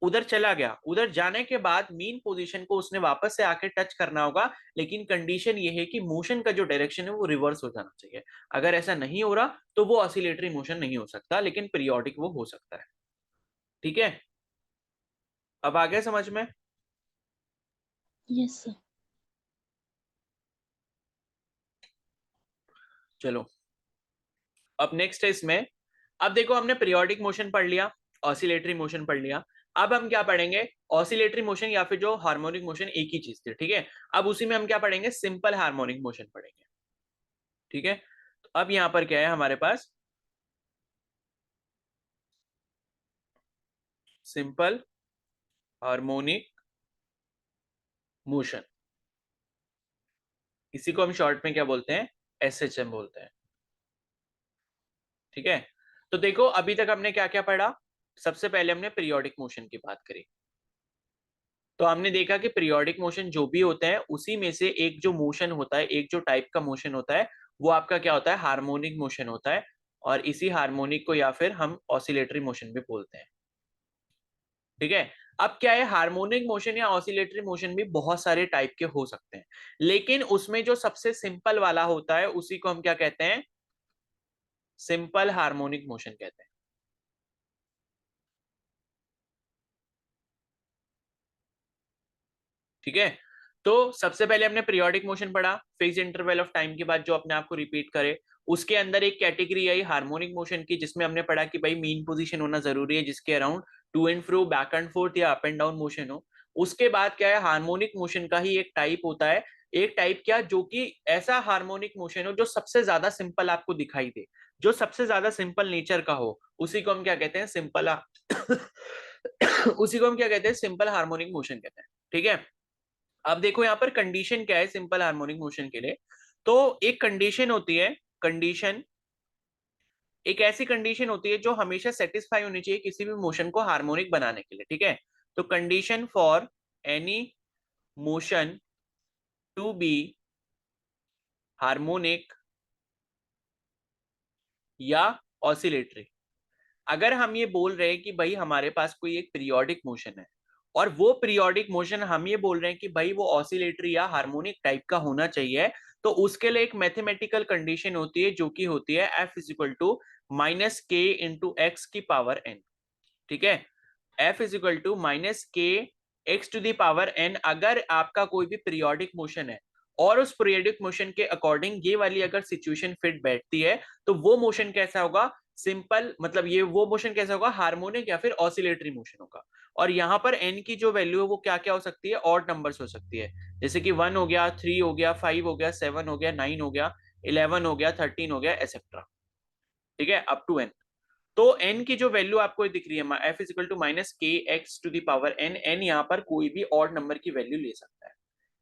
Speaker 1: उधर चला गया, उधर जाने के बाद मीन पोजीशन को उसने वापस से आके टच करना होगा, लेकिन कंडीशन ये है कि मोशन का जो डायरेक्शन है वो रिवर्स हो जाना चाहिए। अगर ऐसा नहीं हो रहा तो वो ऑसिलेटरी मोशन नहीं हो सकता, लेकिन पीरियोडिक वो हो सकता है। ठीक है, अब आ गया समझ में?
Speaker 2: Yes sir.
Speaker 1: चलो, अब नेक्स्ट है इसमें। अब देखो हमने पीरियोडिक मोशन पढ़ लिया, ऑसिलेटरी मोशन पढ़ लिया। अब हम क्या पढ़ेंगे, ऑसिलेटरी मोशन या फिर जो हार्मोनिक मोशन एक ही चीज थी। ठीक है, अब उसी में हम क्या पढ़ेंगे, सिंपल हार्मोनिक मोशन पढ़ेंगे। ठीक है, तो अब यहां पर क्या है हमारे पास, सिंपल हार्मोनिक मोशन, इसी को हम शॉर्ट में क्या बोलते हैं, एसएचएम बोलते हैं। ठीक है, तो देखो अभी तक हमने क्या क्या पढ़ा। सबसे पहले हमने पीरियोडिक मोशन की बात करी। तो हमने देखा कि पीरियोडिक मोशन जो भी होते हैं उसी में से एक जो मोशन होता है, एक जो टाइप का मोशन होता है, वो आपका क्या होता है, हार्मोनिक मोशन होता है। और इसी हार्मोनिक को या फिर हम ऑसिलेटरी मोशन भी बोलते हैं। ठीक है, अब क्या है, हार्मोनिक मोशन या ऑसिलेटरी मोशन भी बहुत सारे टाइप के हो सकते हैं, लेकिन उसमें जो सबसे सिंपल वाला होता है उसी को हम क्या कहते हैं, सिंपल हार्मोनिक मोशन कहते हैं। ठीक है, तो सबसे पहले हमने पीरियोडिक मोशन पढ़ा, फिक्स इंटरवल ऑफ टाइम के बाद जो अपने आप को रिपीट करे। उसके अंदर एक कैटेगरी आई हार्मोनिक मोशन की, जिसमें हमने पढ़ा कि भाई मीन पोजीशन होना जरूरी है जिसके around two and fro, back and fourth या अप एंड डाउन मोशन हो। उसके बाद क्या है, हार्मोनिक मोशन का ही एक टाइप होता है, एक टाइप क्या, जो कि ऐसा हार्मोनिक मोशन हो जो सबसे ज्यादा सिंपल आपको दिखाई दे, जो सबसे ज्यादा सिंपल नेचर का हो, उसी को हम क्या कहते हैं, सिंपल उसी को हम क्या कहते हैं, सिंपल हार्मोनिक मोशन कहते हैं। ठीक है, अब देखो यहाँ पर कंडीशन क्या है सिंपल हार्मोनिक मोशन के लिए। तो एक कंडीशन होती है, कंडीशन एक ऐसी कंडीशन होती है जो हमेशा सेटिस्फाई होनी चाहिए किसी भी मोशन को हार्मोनिक बनाने के लिए, ठीक है। तो condition for any motion to be harmonic या ऑसिलेटरी, अगर हम ये बोल रहे हैं कि भाई हमारे पास कोई एक पीरियोडिक मोशन है और वो पीरियोडिक मोशन हम ये बोल रहे हैं कि भाई वो ऑसिलेटरी या हार्मोनिक टाइप का होना चाहिए, तो उसके लिए एक मैथमेटिकल कंडीशन होती है जो कि होती है F is equal to minus k into x की पावर n, ठीक है। F is equal to minus के x to the power n, अगर आपका कोई भी पीरियोडिक मोशन है और उस पीरियोडिक मोशन के अकॉर्डिंग ये वाली अगर सिचुएशन फिट बैठती है, तो वो मोशन कैसा होगा, सिंपल, मतलब ये वो मोशन कैसा होगा, हार्मोनिक या फिर ऑसिलेटरी मोशन होगा। और यहाँ पर n की जो वैल्यू है वो क्या क्या हो सकती है, ऑड नंबर्स हो सकती है, जैसे कि 1 हो गया, 3 हो गया, 5 हो गया, 7 हो गया, 9 हो गया, 11 हो गया, 13 हो गया, एक्सेट्रा, ठीक है, अप टू n। तो n की जो वैल्यू आपको दिख रही है f is equal to minus के x to the power n, n यहाँ पर कोई भी ऑड नंबर की वैल्यू ले सकता है,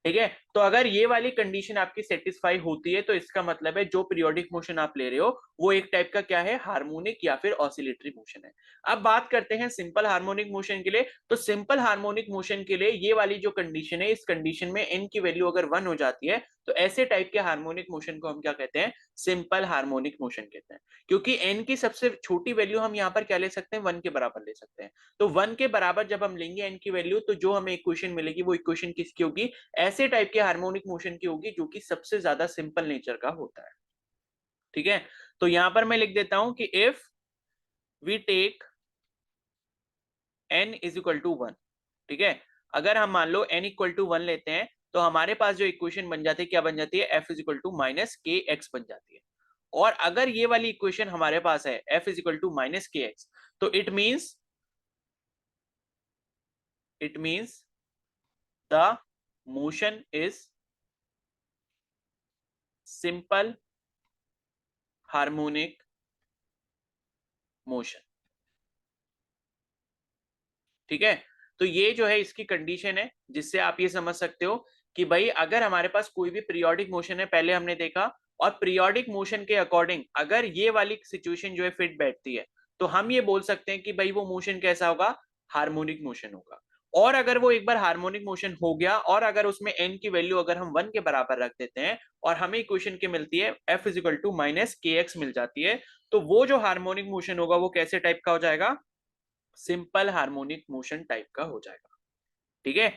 Speaker 1: ठीक है। तो अगर ये वाली कंडीशन आपकी सेटिस्फाई होती है तो इसका मतलब है जो पीरियोडिक मोशन आप ले रहे हो वो एक टाइप का क्या है, हार्मोनिक या फिर ऑसिलेटरी मोशन है। अब बात करते हैं सिंपल हार्मोनिक मोशन के लिए। तो सिंपल हार्मोनिक मोशन के लिए ये वाली जो कंडीशन है, इस कंडीशन में n की वैल्यू अगर 1 हो जाती है तो ऐसे टाइप के हार्मोनिक मोशन को हम क्या कहते हैं, सिंपल हार्मोनिक मोशन कहते हैं। क्योंकि n की सबसे छोटी वैल्यू हम यहाँ पर क्या ले सकते हैं, 1 के बराबर ले सकते हैं। तो 1 के बराबर जब हम लेंगे n की वैल्यू, तो जो हमें इक्वेशन मिलेगी वो इक्वेशन किसकी होगी, ऐसे टाइप के हार्मोनिक मोशन की होगी जो कि सबसे ज्यादा सिंपल नेचर का होता है, ठीक है। तो यहां पर मैं लिख देता हूं कि if we take n is equal to 1, ठीक है, अगर हम मान लो n इक्वल टू 1 लेते हैं तो हमारे पास जो इक्वेशन बन जाती है क्या बन जाती है, f is equal to minus के एक्स बन जाती है। और अगर ये वाली इक्वेशन हमारे पास है f is equal to minus के एक्स, तो it means the motion is simple harmonic motion, ठीक है। तो ये जो है इसकी कंडीशन है जिससे आप ये समझ सकते हो कि भाई अगर हमारे पास कोई भी पीरियोडिक मोशन है, पहले हमने देखा, और पीरियोडिक मोशन के अकॉर्डिंग अगर ये वाली सिचुएशन जो है फिट बैठती है, तो हम ये बोल सकते हैं कि भाई वो मोशन कैसा होगा, हार्मोनिक मोशन होगा। और अगर वो एक बार हार्मोनिक मोशन हो गया और अगर उसमें n की वैल्यू अगर हम 1 के बराबर रख देते हैं और हमें इक्वेशन की मिलती है f is equal to minus के एक्स मिल जाती है, तो वो जो हार्मोनिक मोशन होगा वो कैसे टाइप का हो जाएगा, सिंपल हार्मोनिक मोशन टाइप का हो जाएगा, ठीक है।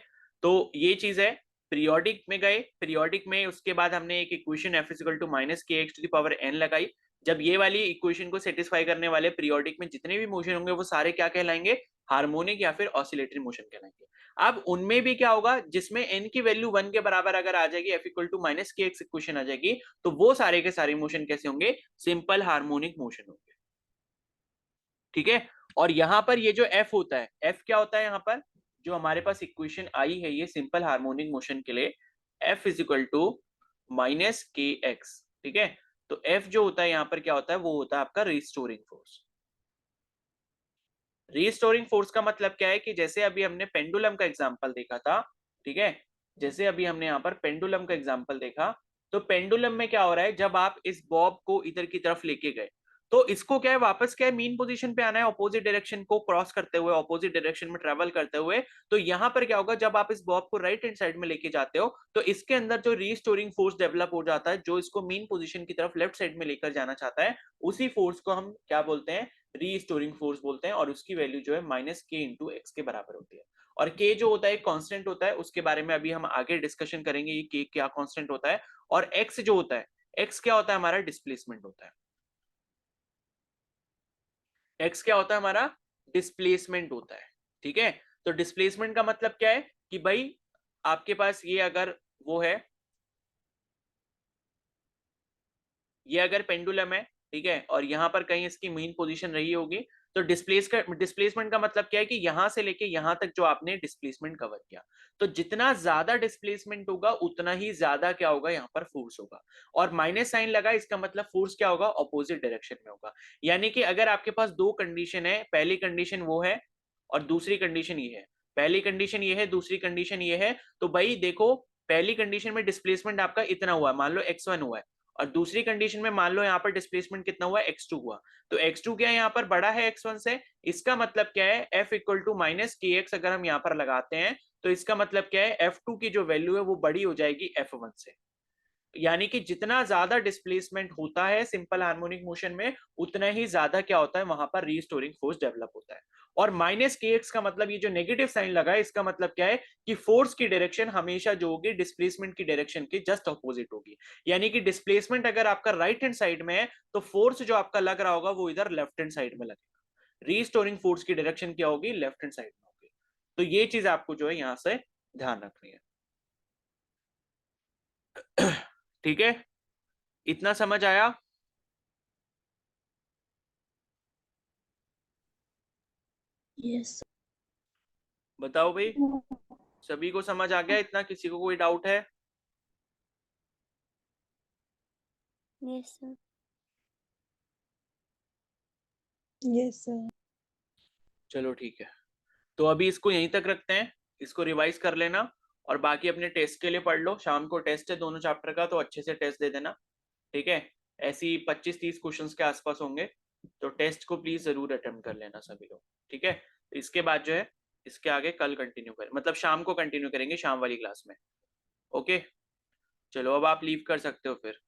Speaker 1: तो ये चीज है, पीरियोडिक में गए, पीरियोडिक में उसके बाद हमने एक equation f equal to minus के x to the power n लगाई। जब ये वाली इक्वेशन को सेटिस्फाई करने वाले पीरियोडिक में जितने भी मोशन होंगे वो सारे क्या कहलाएंगे, हार्मोनिक या फिर ऑसिलेटरी मोशन कहलाएंगे। अब उनमें भी क्या होगा, जिसमें n की वैल्यू 1 के बराबर अगर आ जाएगी, f इक्वल टू माइनस के एक्स इक्वेशन आ जाएगी, तो वो सारे के सारे मोशन कैसे होंगे, सिंपल हार्मोनिक मोशन होंगे, ठीक है। और यहां पर ये जो f होता है, f क्या होता है, यहाँ पर जो हमारे पास इक्वेशन आई है ये सिंपल हार्मोनिक मोशन के लिए, f is equal to minus के एक्स, ठीक है। तो f जो होता है यहाँ पर क्या होता है, वो होता है आपका रिस्टोरिंग फोर्स। रिस्टोरिंग फोर्स का मतलब क्या है कि जैसे अभी हमने पेंडुलम का एग्जांपल देखा था, ठीक है, जैसे अभी हमने यहाँ पर पेंडुलम का एग्जांपल देखा, तो पेंडुलम में क्या हो रहा है, जब आप इस बॉब को इधर की तरफ लेके गए तो इसको क्या है, वापस क्या है, मीन पोजीशन पे आना है, ऑपोजिट डायरेक्शन को क्रॉस करते हुए, ऑपोजिट डायरेक्शन में ट्रेवल करते हुए। तो यहाँ पर क्या होगा, जब आप इस बॉब को राइट हैंड साइड में लेके जाते हो तो इसके अंदर जो रिस्टोरिंग फोर्स डेवलप हो जाता है, जो इसको मीन पोजीशन की तरफ लेफ्ट साइड में लेकर जाना चाहता है, उसी फोर्स को हम क्या बोलते हैं, रीस्टोरिंग फोर्स बोलते हैं। और उसकी वैल्यू जो है माइनस के इंटू एक्स के बराबर होती है। और के जो होता है कांस्टेंट होता है, उसके बारे में अभी हम आगे डिस्कशन करेंगे, ये के क्या कांस्टेंट होता है। और एक्स जो होता है, एक्स क्या होता है, हमारा डिस्प्लेसमेंट होता है। एक्स क्या होता है, हमारा डिस्प्लेसमेंट होता है, ठीक है। तो डिस्प्लेसमेंट का मतलब क्या है कि भाई आपके पास ये अगर वो है, ये अगर पेंडुलम है, ठीक है, और यहां पर कहीं इसकी मीन पोजीशन रही होगी, तो डिस्प्लेसमेंट का मतलब क्या है कि यहां से लेके यहां तक जो आपने डिस्प्लेसमेंट कवर किया, तो जितना ज्यादा डिस्प्लेसमेंट होगा उतना ही ज्यादा क्या होगा, यहाँ पर फोर्स होगा। और माइनस साइन लगा, इसका मतलब फोर्स क्या होगा, ऑपोजिट डायरेक्शन में होगा। यानी कि अगर आपके पास दो कंडीशन है, पहली कंडीशन वो है और दूसरी कंडीशन ये है, पहली कंडीशन ये है, दूसरी कंडीशन ये है, तो भाई देखो, पहली कंडीशन में डिस्प्लेसमेंट आपका इतना हुआ, मान लो x1 हुआ है, और दूसरी कंडीशन में मान लो यहाँ पर डिस्प्लेसमेंट कितना हुआ, x2 हुआ, तो x2 क्या है यहाँ पर बड़ा है x1 से, इसका मतलब क्या है f इक्वल टू माइनस के एक्स अगर हम यहाँ पर लगाते हैं तो इसका मतलब क्या है f2 की जो वैल्यू है वो बड़ी हो जाएगी f1 से। यानी कि जितना ज्यादा डिस्प्लेसमेंट होता है सिंपल हार्मोनिक मोशन में उतना ही ज्यादा क्या होता है वहां पर रीस्टोरिंग फोर्स डेवलप होता है। और माइनस के एक्स का मतलब ये जो नेगेटिव साइन लगा है इसका मतलब क्या है कि फोर्स की डायरेक्शन हमेशा जो होगी डिस्प्लेसमेंट की डायरेक्शन के जस्ट अपोजिट होगी। यानी कि डिस्प्लेसमेंट अगर आपका राइट हैंड साइड में है तो फोर्स जो आपका लग रहा होगा वो इधर लेफ्ट हैंड साइड में लगेगा। रीस्टोरिंग फोर्स की डायरेक्शन क्या होगी, लेफ्ट हैंड साइड में होगी। तो ये चीज आपको जो है यहां से ध्यान रखनी है। ठीक है, इतना समझ आया?
Speaker 2: यस
Speaker 1: बताओ भाई, सभी को समझ आ गया इतना? किसी को कोई डाउट है?
Speaker 3: Yes sir.
Speaker 2: Yes sir.
Speaker 1: चलो ठीक है, तो अभी इसको यहीं तक रखते हैं, इसको रिवाइज कर लेना और बाकी अपने टेस्ट के लिए पढ़ लो। शाम को टेस्ट है दोनों चैप्टर का, तो अच्छे से टेस्ट दे देना। ठीक है, ऐसी 25-30 क्वेश्चंस के आसपास होंगे, तो टेस्ट को प्लीज जरूर अटेम्प्ट कर लेना सभी लोग। ठीक है, तो इसके बाद जो है इसके आगे कल कंटिन्यू करें, मतलब शाम को कंटिन्यू करेंगे शाम वाली क्लास में। ओके, चलो अब आप लीव कर सकते हो फिर।